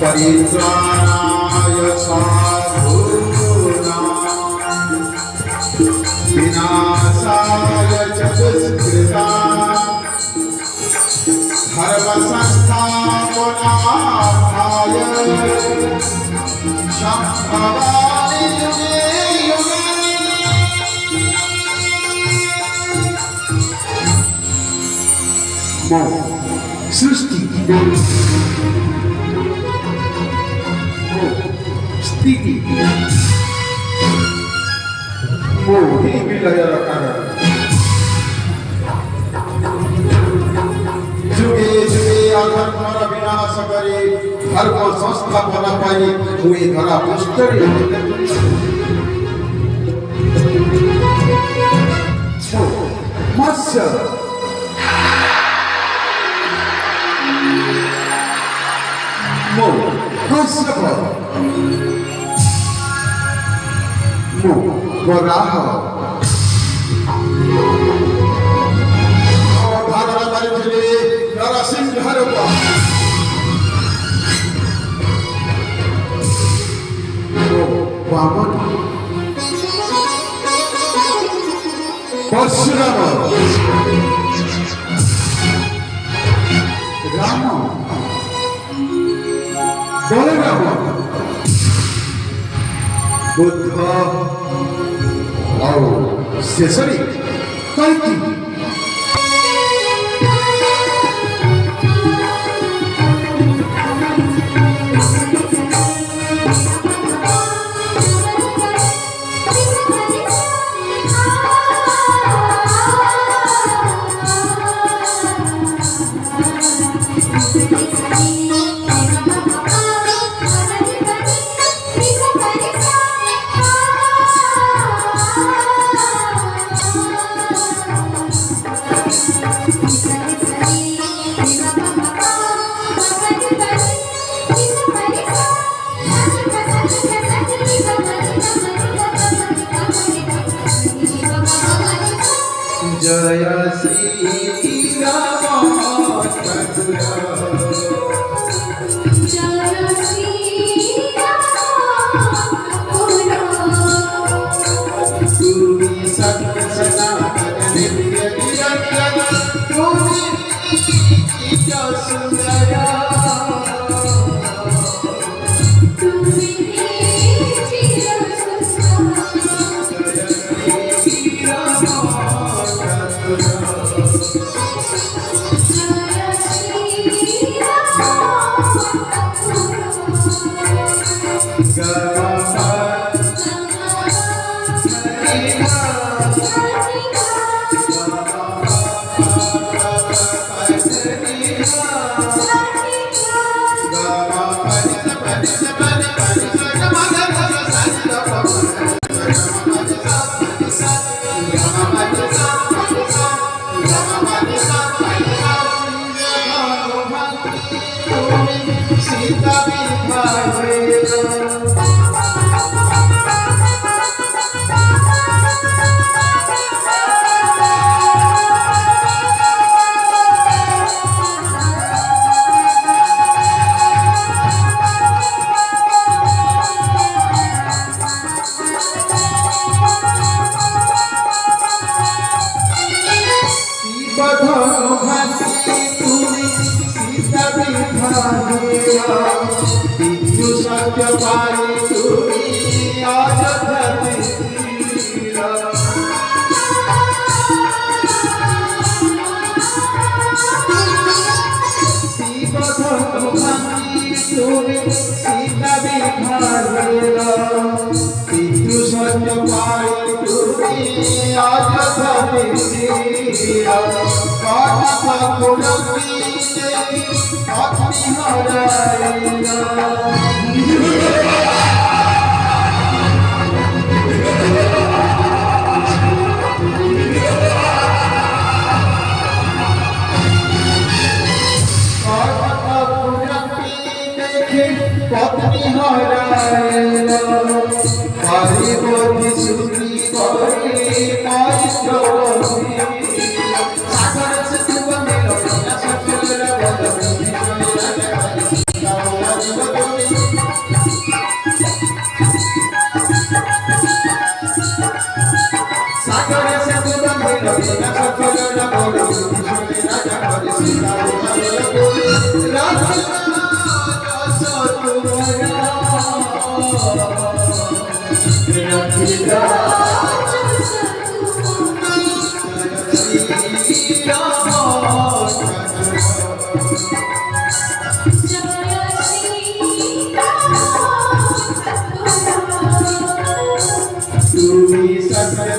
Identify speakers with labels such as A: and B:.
A: परित्राणाय साधूनां विनाशाय च दुष्कृतां धर्मसंस्थापनार्थाय संभवामि युगे युगे। सृष्टि स्थिति मोहि विलयर कारण जुगे जुगे अधर्मर विनाश करे धर्म संस्थापन पाई हुए धरा पुष्टरे मत्स्य कश्यप वराह अवतारण करिथिले नरसिंह रूप वामन परशुराम राम बलराम बुद्ध और शेषरी कल्कि जय श्री राम जय श्री गुरु सत्य सनातन नित्य निरंजन गुरु सुंदरा सागर सागरे से सुगंध बिना सफल न बोलो सुने राजा हरि सीता बोलो राधा सो तुम्हारा रखिता तुम्ही सत्य